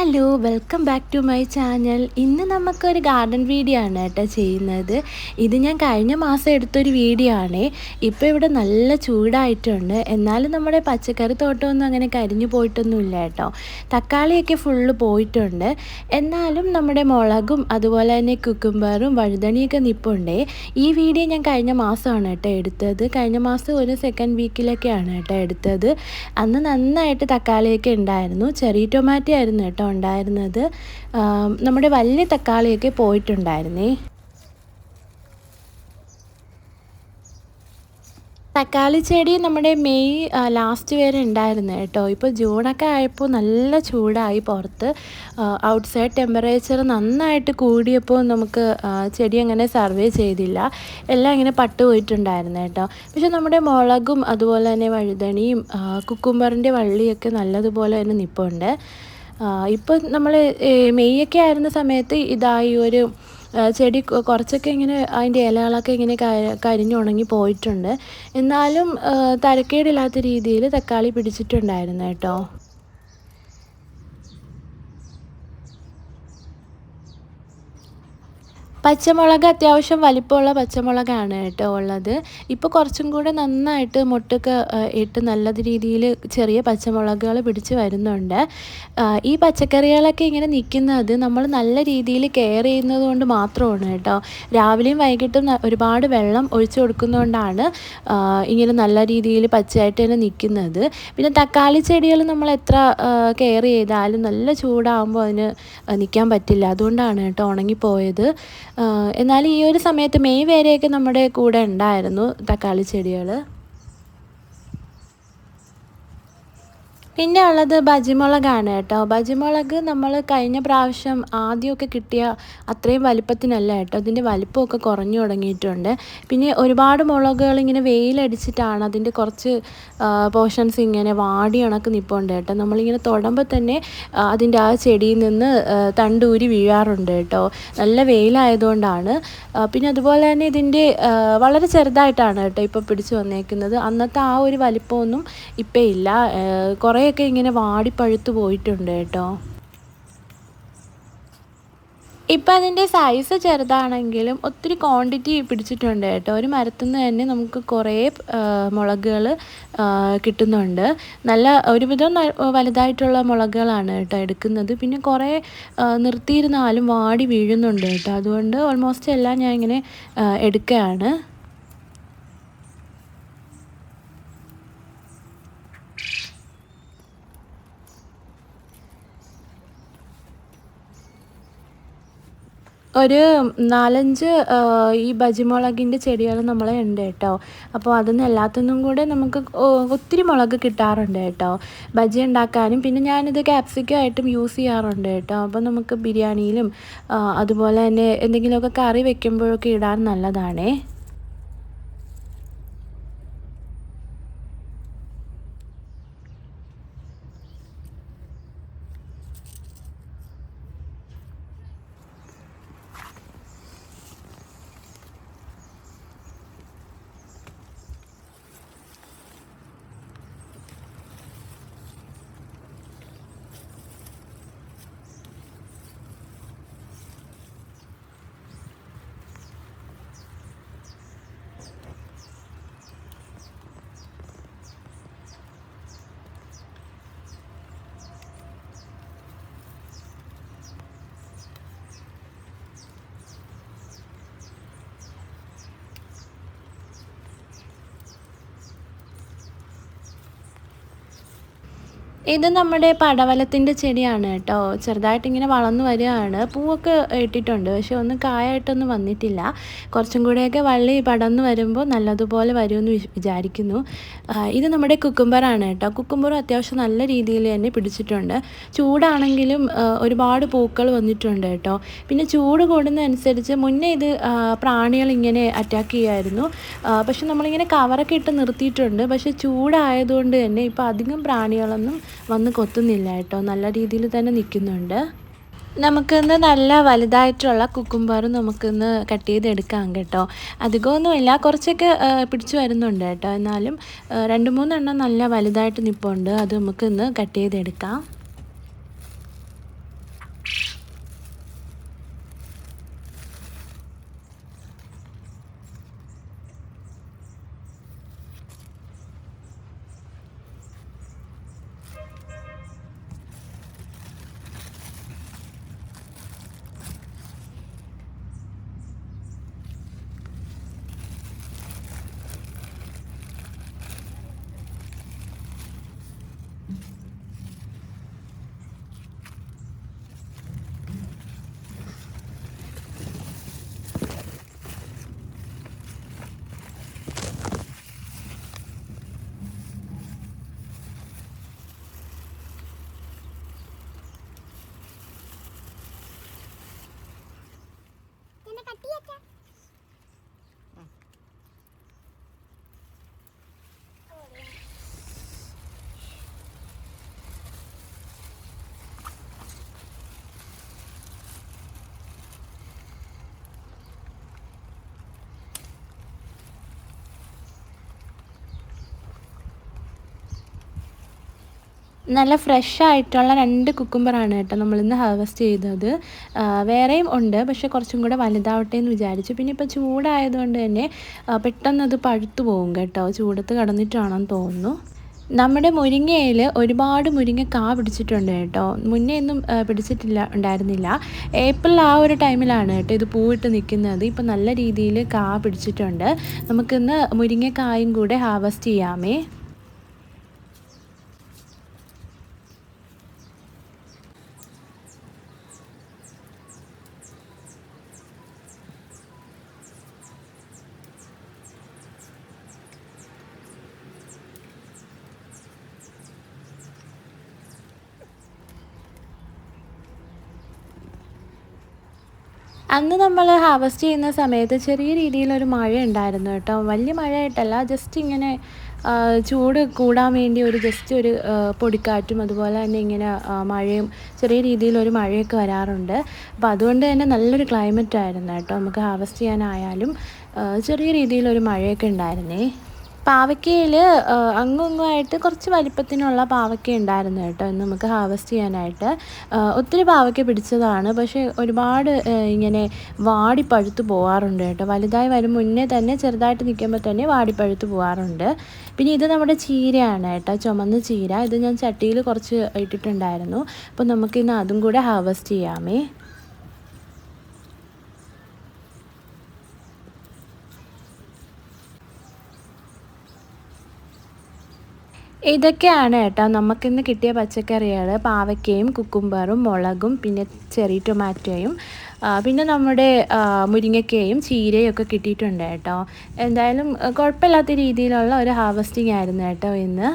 Hello welcome back to my channel. ഇന്ന് നമുക്കൊരു garden video ആണ് കേട്ടോ ചെയ്യുന്നത്. ഇത് ഞാൻ കഴിഞ്ഞ മാസം എടുത്തൊരു വീഡിയോ ആണ്. ഇപ്പോൾ ഇവിടെ നല്ല ചൂടായിട്ടുണ്ട്, എന്നാലും നമ്മുടെ പച്ചക്കറി തോട്ടമൊന്നും അങ്ങനെ കരിഞ്ഞു പോയിട്ടൊന്നുമില്ല കേട്ടോ. തക്കാളിയൊക്കെ ഫുള്ള് പോയിട്ടുണ്ട്. എന്നാലും നമ്മുടെ മുളകും അതുപോലെ തന്നെ കുക്കുംബറും വഴുതണിയൊക്കെ നിൽപ്പുണ്ട്. ഈ വീഡിയോ ഞാൻ കഴിഞ്ഞ മാസമാണ് കേട്ടോ എടുത്തത്. കഴിഞ്ഞ മാസം ഒരു സെക്കൻഡ് വീക്കിലൊക്കെയാണ് കേട്ടോ എടുത്തത്. അന്ന് നന്നായിട്ട് തക്കാളിയൊക്കെ ഉണ്ടായിരുന്നു. ചെറിയ ടൊമാറ്റോ ആയിരുന്നു കേട്ടോ ഉണ്ടായിരുന്നത്. നമ്മുടെ വലിയ തക്കാളിയൊക്കെ പോയിട്ടുണ്ടായിരുന്നേ. തക്കാളി ചെടി നമ്മുടെ മെയ് ലാസ്റ്റ് വരെ ഉണ്ടായിരുന്നു കേട്ടോ. ഇപ്പോൾ ജൂണൊക്കെ ആയപ്പോൾ നല്ല ചൂടായി പുറത്ത്. ഔട്ട്സൈഡ് ടെമ്പറേച്ചർ നന്നായിട്ട് കൂടിയപ്പോൾ നമുക്ക് ചെടി അങ്ങനെ സർവേ ചെയ്തില്ല. എല്ലാം ഇങ്ങനെ പട്ട് പോയിട്ടുണ്ടായിരുന്നു കേട്ടോ. പക്ഷെ നമ്മുടെ മുളകും അതുപോലെ തന്നെ വഴുതണിയും കുക്കുംബറിൻ്റെ വള്ളിയൊക്കെ നല്ലതുപോലെ തന്നെ നിൽപ്പുണ്ട്. ഇപ്പോൾ നമ്മൾ മെയ്യൊക്കെ ആയിരുന്ന സമയത്ത് ഇതായി ഒരു ചെടി കുറച്ചൊക്കെ ഇങ്ങനെ അതിൻ്റെ ഇലകളൊക്കെ ഇങ്ങനെ കരിഞ്ഞുണങ്ങി പോയിട്ടുണ്ട്. എന്നാലും തരക്കേടില്ലാത്ത രീതിയിൽ തക്കാളി പിടിച്ചിട്ടുണ്ടായിരുന്നു കേട്ടോ. പച്ചമുളക് അത്യാവശ്യം വലിപ്പമുള്ള പച്ചമുളകാണ് കേട്ടോ ഉള്ളത്. ഇപ്പോൾ കുറച്ചും കൂടെ നന്നായിട്ട് മൊട്ടൊക്കെ ഇട്ട് നല്ല രീതിയിൽ ചെറിയ പച്ചമുളകുകൾ പിടിച്ച് വരുന്നുണ്ട്. ഈ പച്ചക്കറികളൊക്കെ ഇങ്ങനെ നിൽക്കുന്നത് നമ്മൾ നല്ല രീതിയിൽ കെയർ ചെയ്യുന്നത് കൊണ്ട് മാത്രമാണ് കേട്ടോ. രാവിലെയും വൈകിട്ടും ഒരുപാട് വെള്ളം ഒഴിച്ചു കൊടുക്കുന്നതുകൊണ്ടാണ് ഇങ്ങനെ നല്ല രീതിയിൽ പച്ചയായിട്ട് തന്നെ നിൽക്കുന്നത്. പിന്നെ തക്കാളി ചെടികൾ നമ്മൾ എത്ര കെയർ ചെയ്താലും നല്ല ചൂടാകുമ്പോൾ അതിന് നിൽക്കാൻ പറ്റില്ല. അതുകൊണ്ടാണ് കേട്ടോ ഉണങ്ങിപ്പോയത്. എന്നാലും ഈ ഒരു സമയത്ത് മെയ് വരെയൊക്കെ നമ്മുടെ കൂടെ ഉണ്ടായിരുന്നു തക്കാളി ചെടികൾ. പിന്നെ ഉള്ളത് ബജിമുളകാണ് കേട്ടോ. ബജിമുളക് നമ്മൾ കഴിഞ്ഞ പ്രാവശ്യം ആദ്യമൊക്കെ കിട്ടിയ അത്രയും വലിപ്പത്തിനല്ല കേട്ടോ. അതിൻ്റെ വലിപ്പമൊക്കെ കുറഞ്ഞു തുടങ്ങിയിട്ടുണ്ട്. പിന്നെ ഒരുപാട് മുളകുകൾ ഇങ്ങനെ വെയിലടിച്ചിട്ടാണ് അതിൻ്റെ കുറച്ച് പോർഷൻസ് ഇങ്ങനെ വാടി ഉണക്ക് നിൽപ്പുണ്ട് കേട്ടോ. നമ്മളിങ്ങനെ തൊടുമ്പോൾ തന്നെ അതിൻ്റെ ആ ചെടിയിൽ നിന്ന് തണ്ടൂരി വീഴാറുണ്ട് കേട്ടോ. നല്ല വെയിലായതുകൊണ്ടാണ്. പിന്നെ അതുപോലെ തന്നെ ഇതിൻ്റെ വളരെ ചെറുതായിട്ടാണ് കേട്ടോ ഇപ്പോൾ പിടിച്ചു വന്നേക്കുന്നത്. അന്നത്തെ ആ ഒരു വലിപ്പമൊന്നും ഇപ്പം ഇല്ല. കുറേയൊക്കെ ഇങ്ങനെ വാടിപ്പഴുത്ത് പോയിട്ടുണ്ട് കേട്ടോ. ഇപ്പം അതിൻ്റെ സൈസ് ചെറുതാണെങ്കിലും ഒത്തിരി ക്വാണ്ടിറ്റി പിടിച്ചിട്ടുണ്ട് കേട്ടോ. ഒരു മരത്തിൽ നിന്ന് തന്നെ നമുക്ക് കുറേ മുളകുകൾ കിട്ടുന്നുണ്ട്. നല്ല ഒരുവിധം വലുതായിട്ടുള്ള മുളകുകളാണ് കേട്ടോ എടുക്കുന്നത്. പിന്നെ കുറേ നിർത്തിയിരുന്നാലും വാടി വീഴുന്നുണ്ട് കേട്ടോ. അതുകൊണ്ട് ഓൾമോസ്റ്റ് എല്ലാം ഞാൻ ഇങ്ങനെ എടുക്കുകയാണ്. ഒരു 4-5 ഈ ബജിമുളകിൻ്റെ ചെടികൾ നമ്മളെ ഉണ്ട് കേട്ടോ. അപ്പോൾ അതിന്ന് എല്ലാത്തിനും കൂടെ നമുക്ക് ഒത്തിരി മുളക് കിട്ടാറുണ്ട് കേട്ടോ ബജി ഉണ്ടാക്കാനും. പിന്നെ ഞാനിത് ക്യാപ്സിക്കം ആയിട്ടും യൂസ് ചെയ്യാറുണ്ട് കേട്ടോ. അപ്പോൾ നമുക്ക് ബിരിയാണിയിലും അതുപോലെ തന്നെ എന്തെങ്കിലുമൊക്കെ കറി വെക്കുമ്പോഴൊക്കെ ഇടാൻ നല്ലതാണേ. ഇത് നമ്മുടെ പടവലത്തിൻ്റെ ചെടിയാണ് കേട്ടോ. ചെറുതായിട്ട് ഇങ്ങനെ വളർന്നു വരികയാണ്. പൂവൊക്കെ ഇട്ടിട്ടുണ്ട്, പക്ഷെ ഒന്നും കായായിട്ടൊന്നും വന്നിട്ടില്ല. കുറച്ചും കൂടെയൊക്കെ വള്ളി പടർന്നു വരുമ്പോൾ നല്ലതുപോലെ വരുമെന്ന് വിചാരിക്കുന്നു. ഇത് നമ്മുടെ കുക്കുംബറാണ് കേട്ടോ. കുക്കുംബറും അത്യാവശ്യം നല്ല രീതിയിൽ തന്നെ പിടിച്ചിട്ടുണ്ട്. ചൂടാണെങ്കിലും ഒരുപാട് പൂക്കൾ വന്നിട്ടുണ്ട് കേട്ടോ. പിന്നെ ചൂട് കൂടുന്നതനുസരിച്ച് മുന്നേ ഇത് പ്രാണികൾ ഇങ്ങനെ അറ്റാക്ക് ചെയ്യുമായിരുന്നു. പക്ഷെ നമ്മളിങ്ങനെ കവറൊക്കെ ഇട്ട് നിർത്തിയിട്ടുണ്ട്. പക്ഷെ ചൂടായതുകൊണ്ട് തന്നെ ഇപ്പോൾ അധികം പ്രാണികളൊന്നും വന്ന് കൊത്തുന്നില്ല കേട്ടോ. നല്ല രീതിയിൽ തന്നെ നിൽക്കുന്നുണ്ട്. നമുക്കിന്ന് നല്ല വലുതായിട്ടുള്ള കുക്കുംബർ നമുക്കിന്ന് കട്ട് ചെയ്തെടുക്കാം കേട്ടോ. അധികമൊന്നുമില്ല, കുറച്ചൊക്കെ പിടിച്ചു വരുന്നുണ്ട് കേട്ടോ. എന്നാലും 2-3 എണ്ണം നല്ല വലുതായിട്ട് നിൽപ്പുണ്ട്. അത് നമുക്കിന്ന് കട്ട് ചെയ്തെടുക്കാം. നല്ല ഫ്രഷ് ആയിട്ടുള്ള 2 കുക്കുംബറാണ് കേട്ടോ നമ്മളിന്ന് ഹാർവെസ്റ്റ് ചെയ്തത്. വേറെയും ഉണ്ട്, പക്ഷേ കുറച്ചും കൂടെ വലുതാവട്ടെ എന്ന് വിചാരിച്ചു. പിന്നെ ഇപ്പോൾ ചൂടായതുകൊണ്ട് തന്നെ പെട്ടെന്നത് പഴുത്തു പോകും കേട്ടോ, ചൂടത്ത് കിടന്നിട്ടാണെന്ന് തോന്നുന്നു. നമ്മുടെ മുരിങ്ങയിൽ ഒരുപാട് മുരിങ്ങ കാ പിടിച്ചിട്ടുണ്ട് കേട്ടോ. മുന്നേ ഒന്നും ഉണ്ടായിരുന്നില്ല. ഏപ്രിൽ ആ ഒരു ടൈമിലാണ് കേട്ടോ ഇത് പൂവിട്ട് നിൽക്കുന്നത്. ഇപ്പം നല്ല രീതിയിൽ കാ പിടിച്ചിട്ടുണ്ട്. നമുക്കിന്ന് മുരിങ്ങക്കായും കൂടെ ഹാർവെസ്റ്റ് ചെയ്യാമേ. അന്ന് നമ്മൾ ഹാർവെസ്റ്റ് ചെയ്യുന്ന സമയത്ത് ചെറിയ രീതിയിലൊരു മഴ ഉണ്ടായിരുന്നു കേട്ടോ. വലിയ മഴയായിട്ടല്ല, ജസ്റ്റ് ഇങ്ങനെ ചൂട് കൂടാൻ വേണ്ടി ജസ്റ്റ് ഒരു പൊടിക്കാറ്റും അതുപോലെ തന്നെ ഇങ്ങനെ മഴയും ചെറിയ രീതിയിലൊരു മഴയൊക്കെ വരാറുണ്ട്. അപ്പോൾ അതുകൊണ്ട് തന്നെ നല്ലൊരു ക്ലൈമറ്റ് ആയിരുന്നു കേട്ടോ. നമുക്ക് ഹാർവെസ്റ്റ് ചെയ്യാനായാലും ചെറിയ രീതിയിലൊരു മഴയൊക്കെ ഉണ്ടായിരുന്നേ. പാവയ്ക്കയിൽ അങ്ങും ഇങ്ങുമായിട്ട് കുറച്ച് വലിപ്പത്തിനുള്ള പാവയ്ക്ക ഉണ്ടായിരുന്നു കേട്ടോ ഇന്ന് നമുക്ക് ഹാർവെസ്റ്റ് ചെയ്യാനായിട്ട്. ഒത്തിരി പാവയ്ക്ക പിടിച്ചതാണ്, പക്ഷേ ഒരുപാട് ഇങ്ങനെ വാടിപ്പഴുത്ത് പോകാറുണ്ട് കേട്ടോ. വലുതായി വരും മുന്നേ തന്നെ ചെറുതായിട്ട് നിൽക്കുമ്പോൾ തന്നെ വാടിപ്പഴുത്ത് പോകാറുണ്ട്. പിന്നെ ഇത് നമ്മുടെ ചീരയാണ് കേട്ടോ, ചുമന്ന ചീര. ഇത് ഞാൻ ചട്ടിയിൽ കുറച്ച് ഇട്ടിട്ടുണ്ടായിരുന്നു. അപ്പോൾ നമുക്കിന്ന് അതും കൂടെ ഹാർവെസ്റ്റ് ചെയ്യാമേ. ഇതൊക്കെയാണ് കേട്ടോ നമുക്കിന്ന് കിട്ടിയ പച്ചക്കറികൾ. പാവയ്ക്കയും കുക്കുംബറും മുളകും പിന്നെ ചെറി ടൊമാറ്റോയും പിന്നെ നമ്മുടെ മുരിങ്ങക്കയും ചീരയും ഒക്കെ കിട്ടിയിട്ടുണ്ട് കേട്ടോ. എന്തായാലും കുഴപ്പമില്ലാത്ത രീതിയിലുള്ള ഒരു ഹാർവെസ്റ്റിംഗ് ആയിരുന്നു കേട്ടോ ഇന്ന്.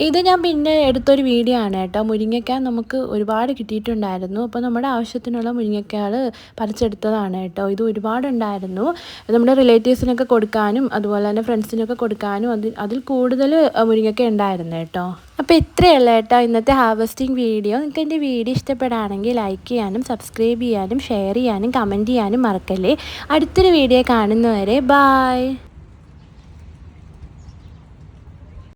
ഇത് ഞാൻ പിന്നെ എടുത്തൊരു വീഡിയോ ആണ് കേട്ടോ. മുരിങ്ങയ്ക്ക നമുക്ക് ഒരുപാട് കിട്ടിയിട്ടുണ്ടായിരുന്നു. അപ്പോൾ നമ്മുടെ ആവശ്യത്തിനുള്ള മുരിങ്ങയ്ക്കകൾ പറിച്ചെടുത്തതാണ് കേട്ടോ. ഇത് ഒരുപാടുണ്ടായിരുന്നു. നമ്മുടെ റിലേറ്റീവ്സിനൊക്കെ കൊടുക്കാനും അതുപോലെ തന്നെ ഫ്രണ്ട്സിനൊക്കെ കൊടുക്കാനും അതിൽ കൂടുതൽ മുരിങ്ങയ്ക്ക ഉണ്ടായിരുന്നു കേട്ടോ. അപ്പോൾ ഇത്രയല്ല കേട്ടോ ഇന്നത്തെ ഹാർവെസ്റ്റിംഗ് വീഡിയോ. നിങ്ങൾക്ക് എൻ്റെ വീഡിയോ ഇഷ്ടപ്പെടുകയാണെങ്കിൽ ലൈക്ക് ചെയ്യാനും സബ്സ്ക്രൈബ് ചെയ്യാനും ഷെയർ ചെയ്യാനും കമൻറ്റ് ചെയ്യാനും മറക്കല്ലേ. അടുത്തൊരു വീഡിയോ കാണുന്നവരെ ബായ്.